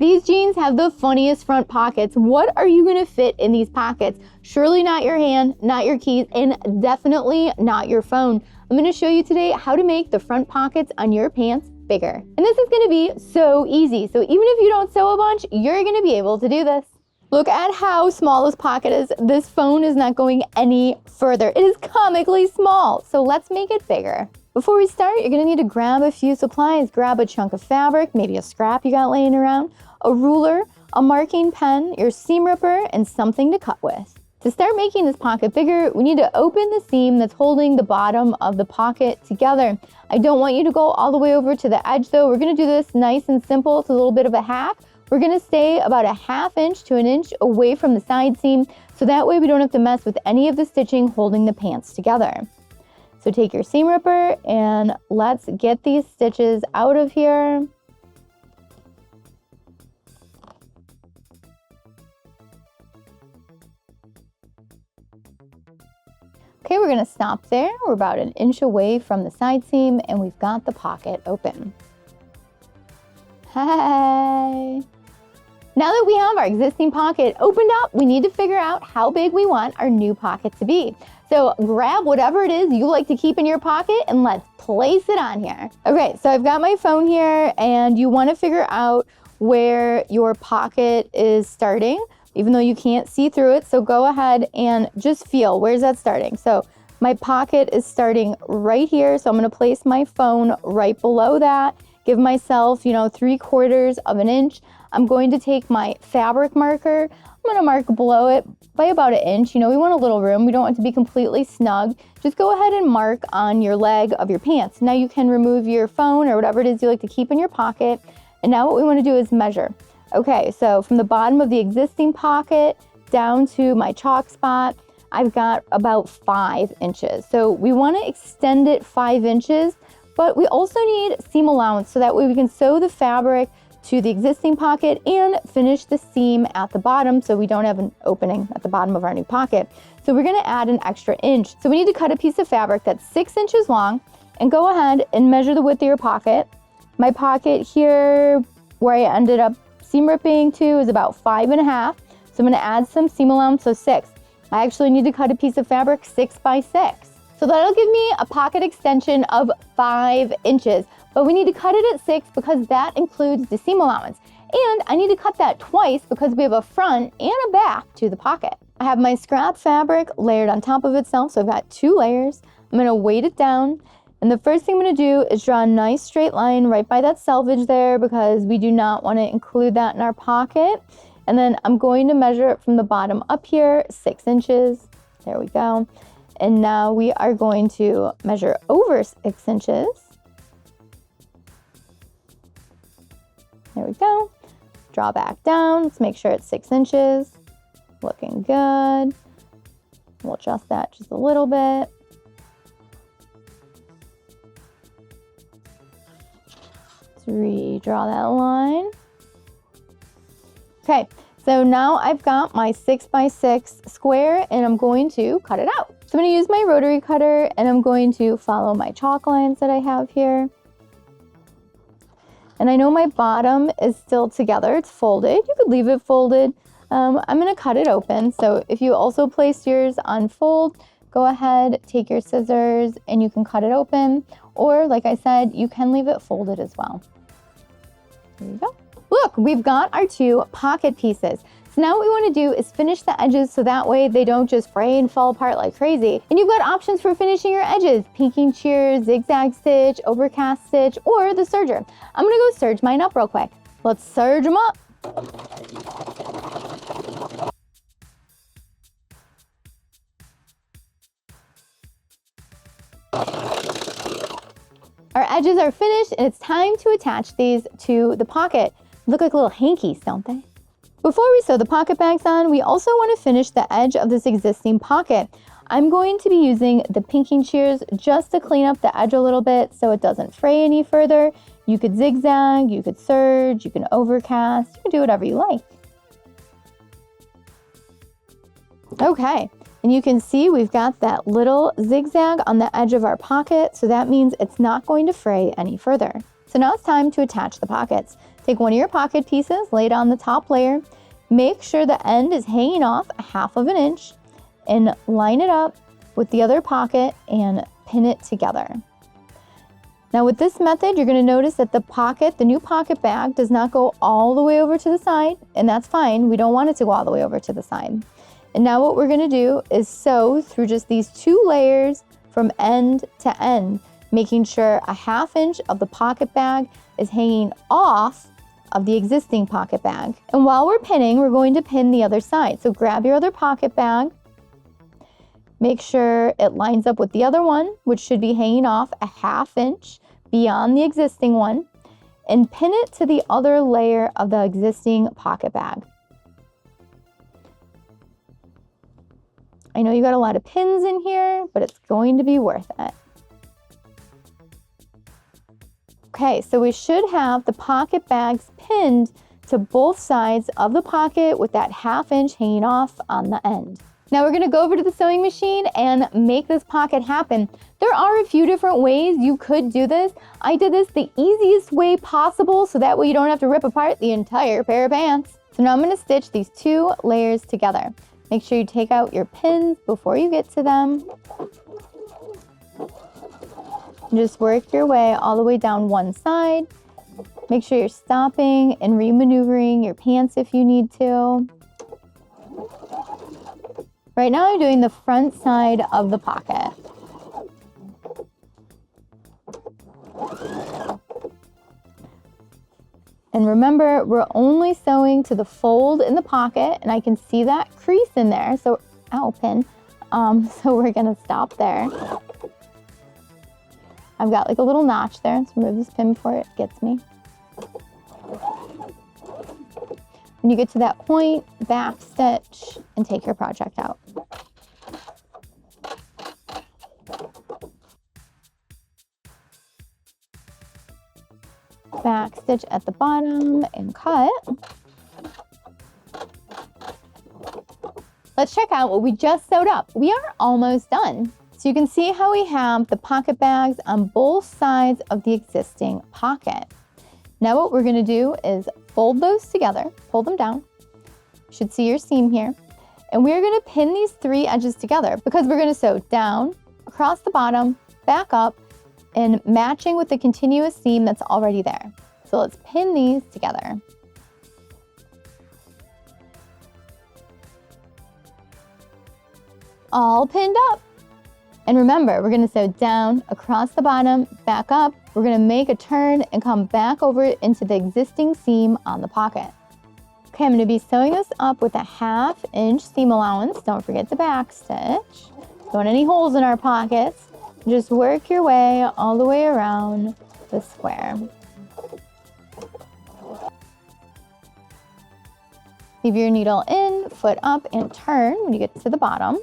These jeans have the funniest front pockets. What are you gonna fit in these pockets? Surely not your hand, not your keys, and definitely not your phone. I'm gonna show you today how to make the front pockets on your pants bigger. And this is gonna be so easy. So even if you don't sew a bunch, you're gonna be able to do this. Look at how small this pocket is. This phone is not going any further. It is comically small. So let's make it bigger. Before we start, you're gonna need to grab a few supplies. Grab a chunk of fabric, maybe a scrap you got laying around, a ruler, a marking pen, your seam ripper, and something to cut with. To start making this pocket bigger, we need to open the seam that's holding the bottom of the pocket together. I don't want you to go all the way over to the edge though. We're gonna do this nice and simple. It's a little bit of a hack. We're gonna stay about a ½ inch to an inch away from the side seam, so that way we don't have to mess with any of the stitching holding the pants together. So take your seam ripper and let's get these stitches out of here. Okay, we're gonna stop there. We're about an inch away from the side seam and we've got the pocket open. Hey! Now that we have our existing pocket opened up, we need to figure out how big we want our new pocket to be. So grab whatever it is you like to keep in your pocket and let's place it on here. Okay, so I've got my phone here and you want to figure out where your pocket is starting, even though you can't see through it. So go ahead and just feel, where's that starting? So my pocket is starting right here. So I'm going to place my phone right below that. Give myself, 3/4 of an inch. I'm going to take my fabric marker. I'm going to mark below it by about an inch. We want a little room. We don't want it to be completely snug. Just go ahead and mark on your leg of your pants. Now you can remove your phone or whatever it is you like to keep in your pocket. And now what we want to do is measure. Okay, so from the bottom of the existing pocket down to my chalk spot, I've got about 5 inches. So we want to extend it 5 inches, but we also need seam allowance so that way we can sew the fabric to the existing pocket and finish the seam at the bottom so we don't have an opening at the bottom of our new pocket. So we're gonna add an extra inch. So we need to cut a piece of fabric that's 6 inches long and go ahead and measure the width of your pocket. My pocket here, where I ended up seam ripping to, is about 5.5. So I'm gonna add some seam allowance, so 6. I actually need to cut a piece of fabric 6 by 6. So that'll give me a pocket extension of 5 inches. But we need to cut it at 6 because that includes the seam allowance. And I need to cut that twice because we have a front and a back to the pocket. I have my scrap fabric layered on top of itself, so I've got 2 layers. I'm gonna weight it down. And the first thing I'm gonna do is draw a nice straight line right by that selvage there because we do not wanna include that in our pocket. And then I'm going to measure it from the bottom up here, 6 inches. There we go. And now we are going to measure over 6 inches. There we go. Draw back down. Let's make sure it's 6 inches. Looking good. We'll adjust that just a little bit. Let's redraw that line. Okay, so now I've got my 6 by 6 square and I'm going to cut it out. So I'm going to use my rotary cutter and I'm going to follow my chalk lines that I have here. And I know my bottom is still together, it's folded. You could leave it folded. I'm gonna cut it open. So if you also place yours on fold, go ahead, take your scissors and you can cut it open. Or like I said, you can leave it folded as well. There you go. Look, we've got our 2 pocket pieces. So now what we want to do is finish the edges so that way they don't just fray and fall apart like crazy. And you've got options for finishing your edges: pinking shear, zigzag stitch, overcast stitch, or the serger. I'm gonna go serge mine up real quick. Let's serge them up. Our edges are finished and it's time to attach these to the pocket. Look like little hankies, don't they? Before we sew the pocket bags on, we also want to finish the edge of this existing pocket. I'm going to be using the pinking shears just to clean up the edge a little bit so it doesn't fray any further. You could zigzag, you could serge, you can overcast, you can do whatever you like. Okay, and you can see we've got that little zigzag on the edge of our pocket, so that means it's not going to fray any further. So now it's time to attach the pockets. Take one of your pocket pieces, lay it on the top layer. Make sure the end is hanging off 1/2 inch and line it up with the other pocket and pin it together. Now with this method, you're going to notice that the new pocket bag does not go all the way over to the side, and that's fine. We don't want it to go all the way over to the side. And now what we're going to do is sew through just these 2 layers from end to end, making sure 1/2 inch of the pocket bag is hanging off of the existing pocket bag. And while we're pinning, we're going to pin the other side. So grab your other pocket bag, make sure it lines up with the other one, which should be hanging off 1/2 inch beyond the existing one, and pin it to the other layer of the existing pocket bag. I know you got a lot of pins in here, but it's going to be worth it. Okay, so we should have the pocket bags pinned to both sides of the pocket with that 1/2 inch hanging off on the end. Now we're gonna go over to the sewing machine and make this pocket happen. There are a few different ways you could do this. I did this the easiest way possible, so that way you don't have to rip apart the entire pair of pants. So now I'm gonna stitch these 2 layers together. Make sure you take out your pins before you get to them. Just work your way all the way down one side. Make sure you're stopping and re-maneuvering your pants if you need to. Right now I'm doing the front side of the pocket. And remember, we're only sewing to the fold in the pocket, and I can see that crease in there, so, pin. So we're gonna stop there. I've got like a little notch there. Let's remove this pin before it gets me. When you get to that point, back stitch and take your project out. Back stitch at the bottom and cut. Let's check out what we just sewed up. We are almost done. So you can see how we have the pocket bags on both sides of the existing pocket. Now what we're gonna do is fold those together, pull them down. You should see your seam here. And we're gonna pin these 3 edges together because we're gonna sew down, across the bottom, back up, and matching with the continuous seam that's already there. So let's pin these together. All pinned up. And remember, we're gonna sew down, across the bottom, back up. We're gonna make a turn and come back over into the existing seam on the pocket. Okay, I'm gonna be sewing this up with a 1/2 inch seam allowance. Don't forget to back stitch. Don't want any holes in our pockets. Just work your way all the way around the square. Leave your needle in, foot up, and turn when you get to the bottom.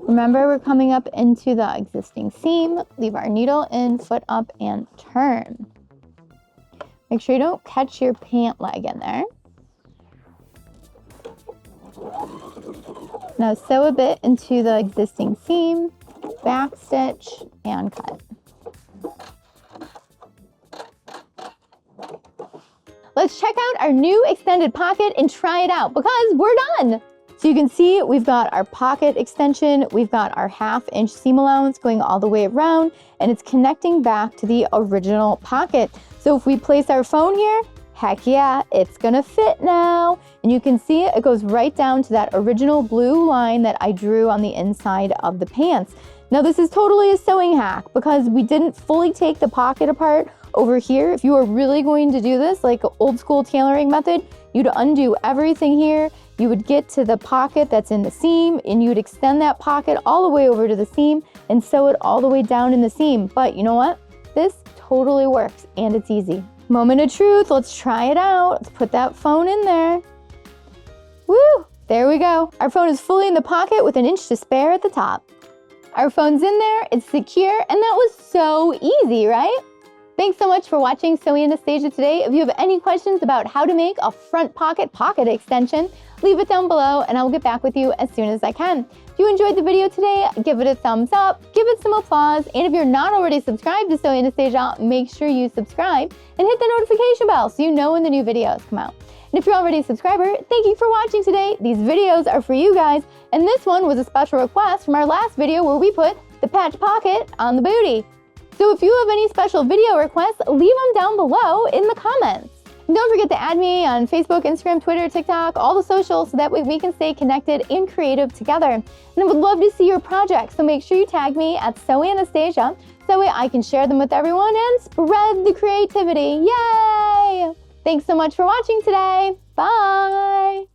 Remember, we're coming up into the existing seam. Leave our needle in, foot up, and turn. Make sure you don't catch your pant leg in there. Now sew a bit into the existing seam, back stitch, and cut. Let's check out our new extended pocket and try it out because we're done. So you can see we've got our pocket extension, we've got our 1/2 inch seam allowance going all the way around, and it's connecting back to the original pocket. So if we place our phone here, heck yeah, it's gonna fit now. And you can see it goes right down to that original blue line that I drew on the inside of the pants. Now this is totally a sewing hack because we didn't fully take the pocket apart over here. If you were really going to do this like an old school tailoring method, you'd undo everything here. You would get to the pocket that's in the seam and you would extend that pocket all the way over to the seam and sew it all the way down in the seam. But you know what? This totally works and it's easy. Moment of truth, let's try it out. Let's put that phone in there. Woo, there we go. Our phone is fully in the pocket with 1 inch to spare at the top. Our phone's in there, it's secure, and that was so easy, right? Thanks so much for watching Sewing Anastasia today. If you have any questions about how to make a front pocket extension, leave it down below and I'll get back with you as soon as I can. If you enjoyed the video today, give it a thumbs up, give it some applause, and if you're not already subscribed to Sew Anastasia, make sure you subscribe and hit the notification bell so you know when the new videos come out. And if you're already a subscriber, thank you for watching today. These videos are for you guys, and this one was a special request from our last video where we put the patch pocket on the booty. So if you have any special video requests, leave them down below in the comments. And don't forget to add me on Facebook, Instagram, Twitter, TikTok, all the socials, so that way we can stay connected and creative together. And I would love to see your projects, so make sure you tag me at Sew Anastasia, so that way I can share them with everyone and spread the creativity. Yay! Thanks so much for watching today. Bye!